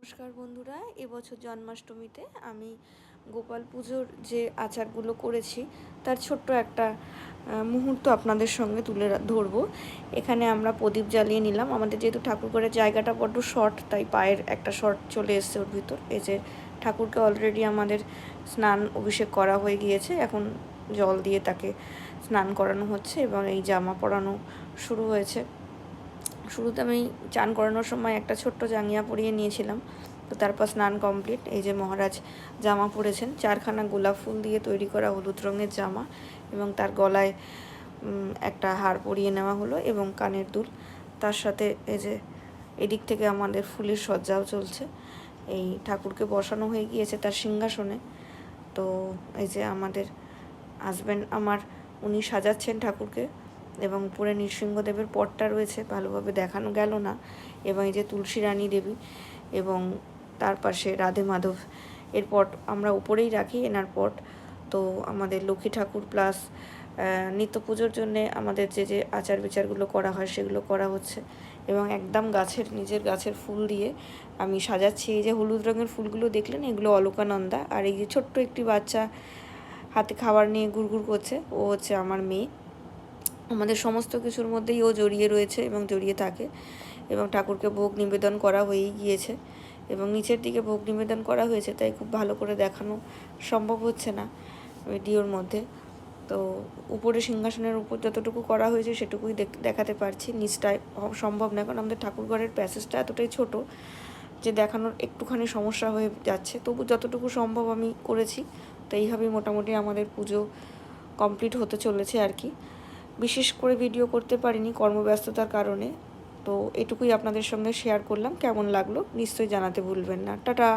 নমস্কার বন্ধুরা, এবছর জন্মাষ্টমীতে আমি গোপাল পুজোর যে আচারগুলো করেছি তার ছোট্ট একটা মুহূর্ত আপনাদের সঙ্গে তুলে ধরবো। এখানে আমরা প্রদীপ জ্বালিয়ে নিলাম। আমাদের যেহেতু ঠাকুরঘরের জায়গাটা বড্ড শর্ট, তাই পায়ের একটা শর্ট চলে এসছে ওর ভিতর। এই যে ঠাকুরকে অলরেডি আমাদের স্নান অভিষেক করা হয়ে গিয়েছে, এখন জল দিয়ে তাকে স্নান করানো হচ্ছে এবং এই জামা পরানো শুরু হয়েছে। শুরুতে আমি চান করানোর সময় একটা ছোট্ট জাঙ্গিয়া পরিয়ে নিয়েছিলাম, তো তারপর স্নান কমপ্লিট। এই যে মহারাজ জামা পরেছেন, 4খানা গোলাপ ফুল দিয়ে তৈরি করা হলুদ রঙের জামা, এবং তার গলায় একটা হার পরিয়ে নেওয়া হলো এবং কানের দুল। তার সাথে এই যে এদিক থেকে আমাদের ফুলের সজ্জাও চলছে। এই ঠাকুরকে বসানো হয়ে গিয়েছে তার সিংহাসনে। তো এই যে আমাদের হাজব্যান্ড আমার, উনি সাজাচ্ছেন ঠাকুরকে, এবং উপরে নৃসিংহদেবের পটটা রয়েছে, ভালোভাবে দেখানো গেল না। এবং এই যে তুলসী রানী দেবী এবং তার পাশে রাধে মাধব এর পট আমরা উপরেই রাখি, এনার পট। তো আমাদের লক্ষ্মী ঠাকুর প্লাস নিত্য পুজোর জন্যে আমাদের যে আচার বিচারগুলো করা হয় সেগুলো করা হচ্ছে। এবং একদম নিজের গাছের ফুল দিয়ে আমি সাজাচ্ছি। এই যে হলুদ রঙের ফুলগুলো দেখলেন, এগুলো অলকানন্দা। আর এই যে ছোট্ট একটি বাচ্চা হাতে খাবার নিয়ে গুড়গুড় করছে, ও হচ্ছে আমার মেয়ে। আমাদের সমস্ত কিছুর মধ্যেই ও জড়িয়ে রয়েছে এবং জড়িয়ে থাকে। এবং ঠাকুরকে ভোগ নিবেদন করা হয়েই গিয়েছে এবং নিচের দিকে ভোগ নিবেদন করা হয়েছে, তাই খুব ভালো করে দেখানো সম্ভব হচ্ছে না ভিডিওর মধ্যে। তো উপরে সিংহাসনের উপর যতটুকু করা হয়েছে সেটুকুই দেখাতে পারছি, নিচটায় সম্ভব না, কারণ আমাদের ঠাকুরঘরের প্যাসেজটা এতটাই ছোট যে দেখানোর একটুখানি সমস্যা হয়ে যাচ্ছে। তবু যতটুকু সম্ভব আমি করেছি। তো এইভাবেই মোটামুটি আমাদের পুজো কমপ্লিট হতে চলেছে আর কি। বিশেষ করে ভিডিও করতে পারিনি কর্মব্যস্ততার কারণে। তো এটুকুই আপনাদের সঙ্গে শেয়ার করলাম। কেমন লাগলো নিশ্চয়ই জানাতে ভুলবেন না। টাটা।